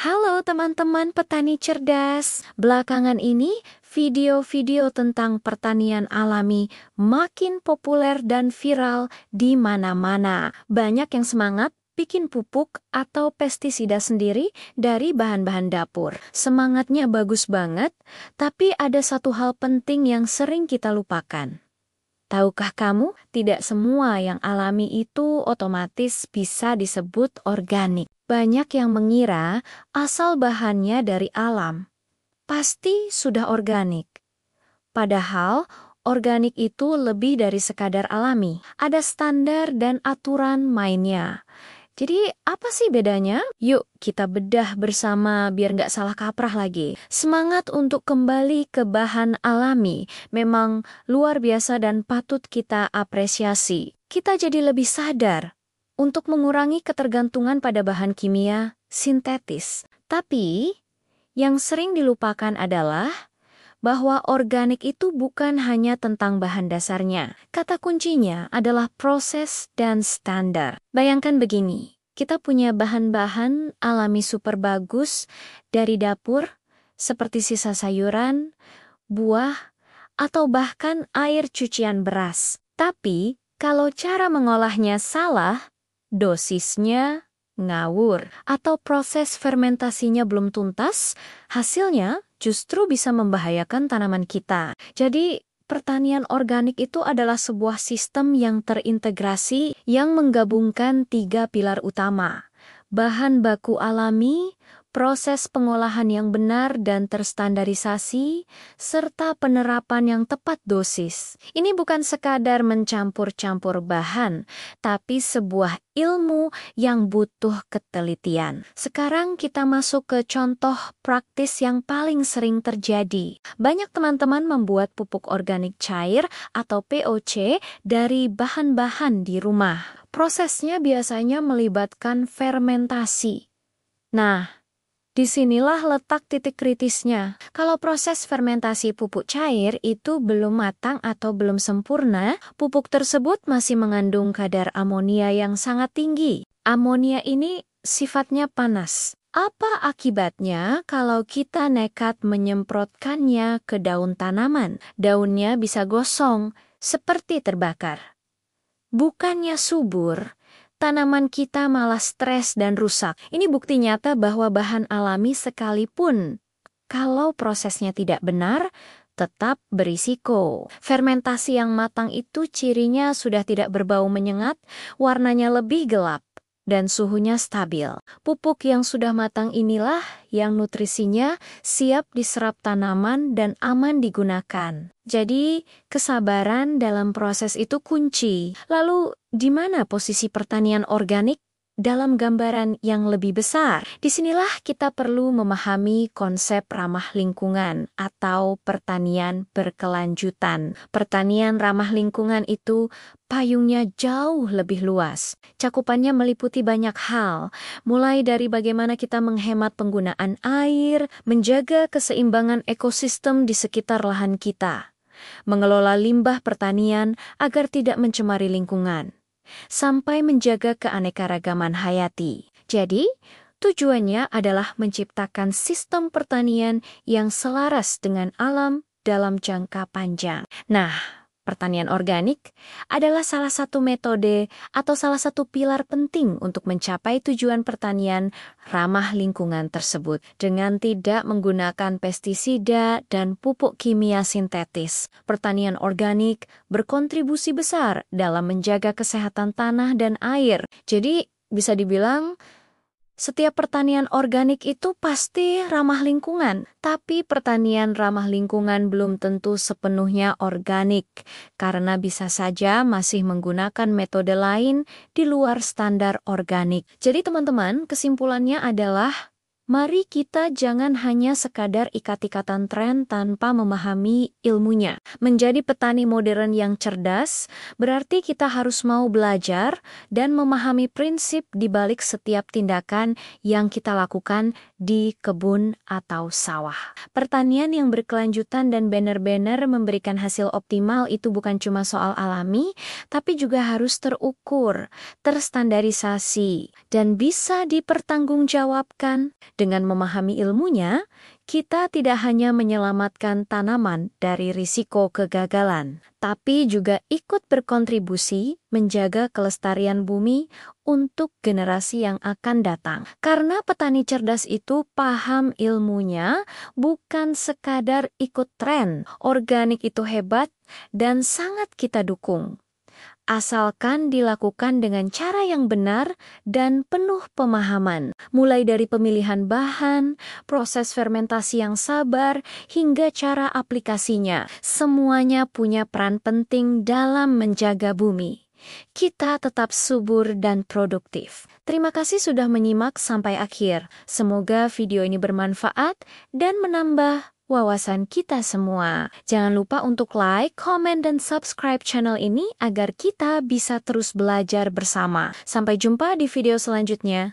Halo teman-teman petani cerdas. Belakangan ini, video-video tentang pertanian alami makin populer dan viral di mana-mana. Banyak yang semangat bikin pupuk atau pestisida sendiri dari bahan-bahan dapur. Semangatnya bagus banget, tapi ada satu hal penting yang sering kita lupakan. Tahukah kamu, tidak semua yang alami itu otomatis bisa disebut organik. Banyak yang mengira asal bahannya dari alam, pasti sudah organik. Padahal, organik itu lebih dari sekadar alami. Ada standar dan aturan mainnya. Jadi, apa sih bedanya? Yuk, kita bedah bersama biar nggak salah kaprah lagi. Semangat untuk kembali ke bahan alami memang luar biasa dan patut kita apresiasi. Kita jadi lebih sadar untuk mengurangi ketergantungan pada bahan kimia sintetis. Tapi, yang sering dilupakan adalah bahwa organik itu bukan hanya tentang bahan dasarnya. Kata kuncinya adalah proses dan standar. Bayangkan begini, kita punya bahan-bahan alami super bagus dari dapur, seperti sisa sayuran, buah, atau bahkan air cucian beras. Tapi, kalau cara mengolahnya salah, dosisnya ngawur, atau proses fermentasinya belum tuntas, hasilnya justru bisa membahayakan tanaman kita. Jadi, pertanian organik itu adalah sebuah sistem yang terintegrasi yang menggabungkan 3 pilar utama. Bahan baku alami, proses pengolahan yang benar dan terstandarisasi, serta penerapan yang tepat dosis. Ini bukan sekadar mencampur-campur bahan, tapi sebuah ilmu yang butuh ketelitian. Sekarang kita masuk ke contoh praktis yang paling sering terjadi. Banyak teman-teman membuat pupuk organik cair atau POC dari bahan-bahan di rumah. Prosesnya biasanya melibatkan fermentasi. Nah, disinilah letak titik kritisnya. Kalau proses fermentasi pupuk cair itu belum matang atau belum sempurna, pupuk tersebut masih mengandung kadar amonia yang sangat tinggi. Amonia ini sifatnya panas. Apa akibatnya kalau kita nekat menyemprotkannya ke daun tanaman? Daunnya bisa gosong, seperti terbakar. Bukannya subur, tanaman kita malah stres dan rusak. Ini bukti nyata bahwa bahan alami sekalipun, kalau prosesnya tidak benar, tetap berisiko. Fermentasi yang matang itu cirinya sudah tidak berbau menyengat, warnanya lebih gelap, dan suhunya stabil. Pupuk yang sudah matang inilah yang nutrisinya siap diserap tanaman dan aman digunakan. Jadi, kesabaran dalam proses itu kunci. Lalu, di mana posisi pertanian organik dalam gambaran yang lebih besar? Disinilah kita perlu memahami konsep ramah lingkungan atau pertanian berkelanjutan. Pertanian ramah lingkungan itu payungnya jauh lebih luas. Cakupannya meliputi banyak hal, mulai dari bagaimana kita menghemat penggunaan air, menjaga keseimbangan ekosistem di sekitar lahan kita, mengelola limbah pertanian agar tidak mencemari lingkungan, sampai menjaga keanekaragaman hayati. Jadi, tujuannya adalah menciptakan sistem pertanian yang selaras dengan alam dalam jangka panjang. Nah, pertanian organik adalah salah satu metode atau salah satu pilar penting untuk mencapai tujuan pertanian ramah lingkungan tersebut dengan tidak menggunakan pestisida dan pupuk kimia sintetis. Pertanian organik berkontribusi besar dalam menjaga kesehatan tanah dan air. Jadi, bisa dibilang setiap pertanian organik itu pasti ramah lingkungan, tapi pertanian ramah lingkungan belum tentu sepenuhnya organik, karena bisa saja masih menggunakan metode lain di luar standar organik. Jadi teman-teman, kesimpulannya adalah, mari kita jangan hanya sekadar ikat-ikatan tren tanpa memahami ilmunya. Menjadi petani modern yang cerdas berarti kita harus mau belajar dan memahami prinsip di balik setiap tindakan yang kita lakukan di kebun atau sawah. Pertanian yang berkelanjutan dan benar-benar memberikan hasil optimal itu bukan cuma soal alami, tapi juga harus terukur, terstandarisasi, dan bisa dipertanggungjawabkan. Dengan memahami ilmunya, kita tidak hanya menyelamatkan tanaman dari risiko kegagalan, tapi juga ikut berkontribusi menjaga kelestarian bumi untuk generasi yang akan datang. Karena petani cerdas itu paham ilmunya, bukan sekadar ikut tren. Organik itu hebat dan sangat kita dukung. Asalkan dilakukan dengan cara yang benar dan penuh pemahaman, mulai dari pemilihan bahan, proses fermentasi yang sabar, hingga cara aplikasinya. Semuanya punya peran penting dalam menjaga bumi. Kita tetap subur dan produktif. Terima kasih sudah menyimak sampai akhir. Semoga video ini bermanfaat dan menambah wawasan kita semua. Jangan lupa untuk like, komen, dan subscribe channel ini agar kita bisa terus belajar bersama. Sampai jumpa di video selanjutnya.